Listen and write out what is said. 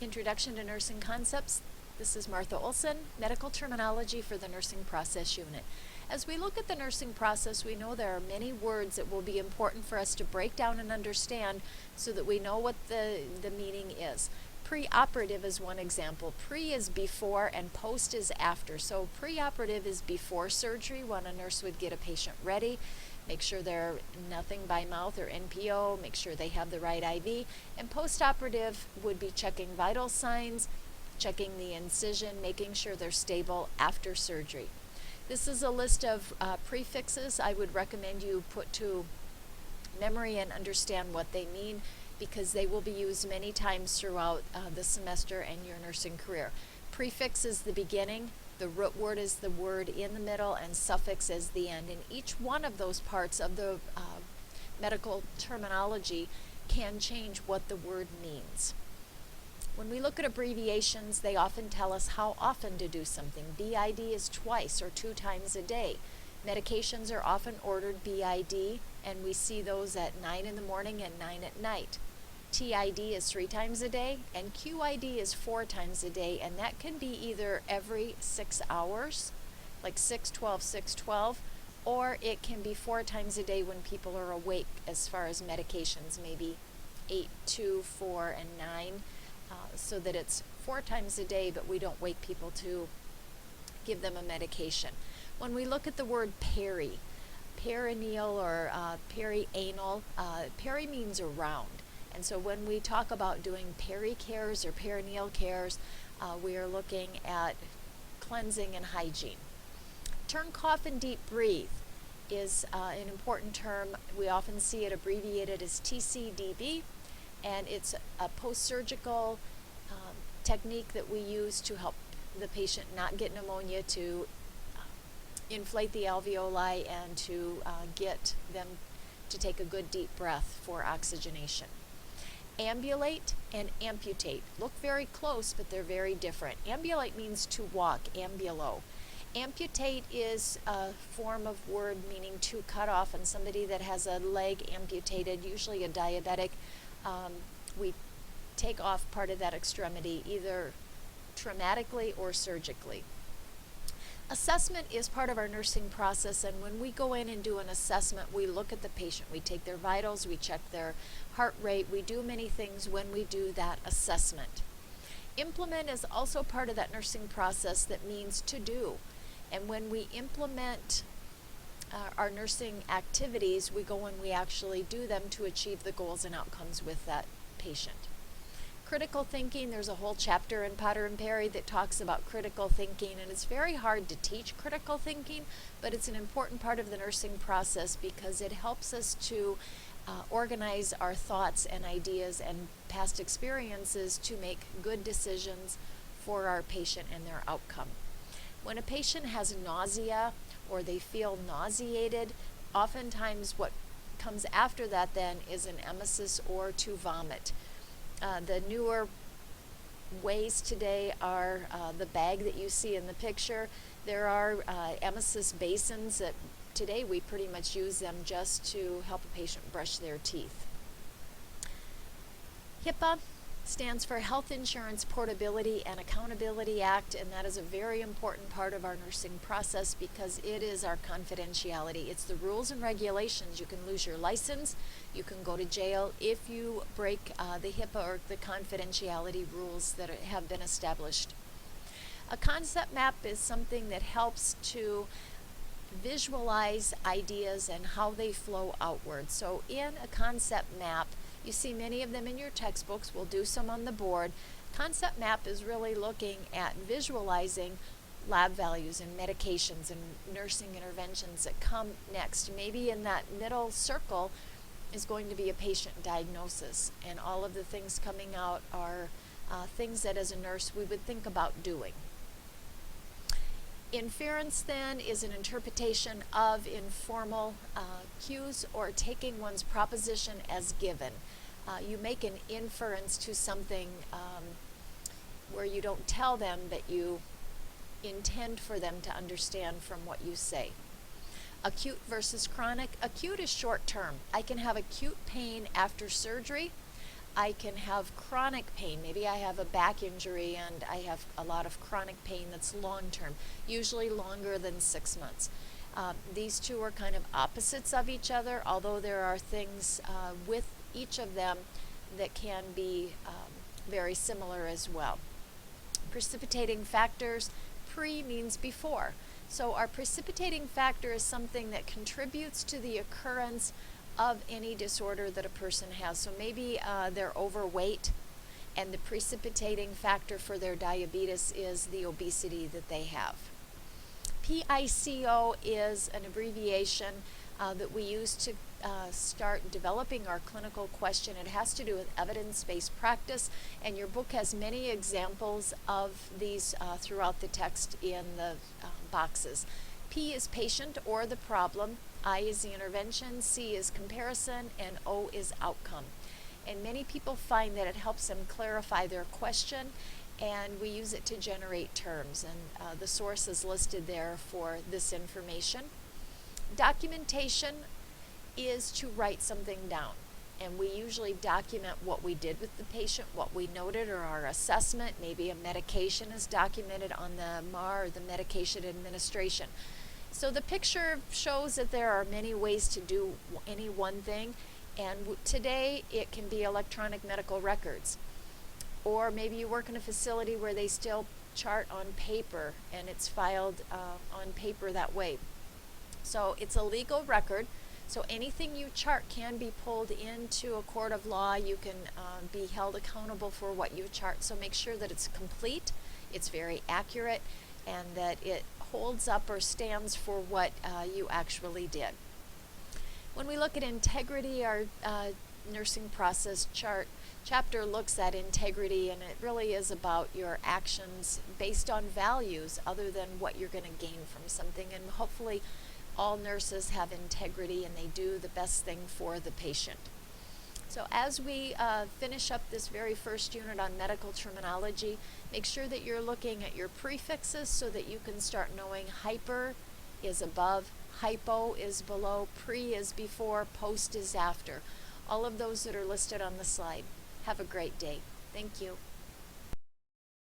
Introduction to Nursing Concepts. This is Martha Olson, Medical Terminology for the Nursing Process Unit. As we look at the nursing process, we know there are many words that will be important for us to break down and understand so that we know what the meaning is. Preoperative is one example. Pre is before and post is after. So preoperative is before surgery, when a nurse would get a patient ready, make sure they're nothing by mouth or NPO, make sure they have the right IV. And postoperative would be checking vital signs, checking the incision, making sure they're stable after surgery. This is a list of prefixes I would recommend you put to memory and understand what they mean, because they will be used many times throughout the semester and your nursing career. Prefix is the beginning, the root word is the word in the middle, and suffix is the end. And each one of those parts of the medical terminology can change what the word means. When we look at abbreviations, they often tell us how often to do something. BID is twice or 2 times a day. Medications are often ordered BID, and we see those at 9 in the morning and 9 at night. TID is 3 times a day, and QID is 4 times a day, and that can be either every 6 hours, like 6-12, 6-12, or it can be 4 times a day when people are awake as far as medications, maybe 8, 2, 4, and 9, so that it's 4 times a day, but we don't wake people to give them a medication. When we look at the word perineal or perianal, peri means around. And so when we talk about doing peri-cares or perineal cares, we are looking at cleansing and hygiene. Turn, cough, and deep breathe is an important term. We often see it abbreviated as TCDB, and it's a post-surgical technique that we use to help the patient not get pneumonia, to inflate the alveoli, and to get them to take a good deep breath for oxygenation. Ambulate and amputate look very close, but they're very different. Ambulate means to walk, ambulo. Amputate is a form of word meaning to cut off, and somebody that has a leg amputated, usually a diabetic, we take off part of that extremity either traumatically or surgically. Assessment is part of our nursing process, and when we go in and do an assessment, we look at the patient. We take their vitals, we check their heart rate, we do many things when we do that assessment. Implement is also part of that nursing process that means to do. And when we implement our nursing activities, we go and we actually do them to achieve the goals and outcomes with that patient. Critical thinking, there's a whole chapter in Potter and Perry that talks about critical thinking, and it's very hard to teach critical thinking, but it's an important part of the nursing process because it helps us to organize our thoughts and ideas and past experiences to make good decisions for our patient and their outcome. When a patient has nausea or they feel nauseated, oftentimes what comes after that then is an emesis or to vomit. The newer ways today are the bag that you see in the picture. There are emesis basins that today we pretty much use them just to help a patient brush their teeth. HIPAA stands for Health Insurance Portability and Accountability Act, and that is a very important part of our nursing process because it is our confidentiality. It's the rules and regulations. You can lose your license, you can go to jail if you break the HIPAA or the confidentiality rules that have been established. A concept map is something that helps to visualize ideas and how they flow outward. So in a concept map, you see many of them in your textbooks. We'll do some on the board. Concept map is really looking at visualizing lab values and medications and nursing interventions that come next. Maybe in that middle circle is going to be a patient diagnosis, and all of the things coming out are things that as a nurse we would think about doing. Inference then is an interpretation of informal cues or taking one's proposition as given. You make an inference to something where you don't tell them, but you intend for them to understand from what you say. Acute versus chronic. Acute is short term. I can have acute pain after surgery. I can have chronic pain. Maybe I have a back injury and I have a lot of chronic pain that's long-term, usually longer than 6 months. These two are kind of opposites of each other, although there are things with each of them that can be very similar as well. Precipitating factors, pre means before. So our precipitating factor is something that contributes to the occurrence of any disorder that a person has. So maybe they're overweight, and the precipitating factor for their diabetes is the obesity that they have. PICO is an abbreviation that we use to start developing our clinical question. It has to do with evidence-based practice, and your book has many examples of these throughout the text in the boxes. P is patient or the problem, I is the intervention, C is comparison, and O is outcome. And many people find that it helps them clarify their question, and we use it to generate terms, and the source is listed there for this information. Documentation is to write something down, and we usually document what we did with the patient, what we noted, or our assessment. Maybe a medication is documented on the MAR, or the medication administration. So the picture shows that there are many ways to do any one thing, and today it can be electronic medical records. Or maybe you work in a facility where they still chart on paper, and it's filed on paper that way. So it's a legal record, so anything you chart can be pulled into a court of law. You can be held accountable for what you chart, so make sure that it's complete, it's very accurate, and that it holds up or stands for what you actually did. When we look at integrity, our nursing process chapter looks at integrity, and it really is about your actions based on values other than what you're going to gain from something. And hopefully all nurses have integrity and they do the best thing for the patient. So as we finish up this very first unit on medical terminology, make sure that you're looking at your prefixes so that you can start knowing hyper is above, hypo is below, pre is before, post is after. All of those that are listed on the slide. Have a great day. Thank you.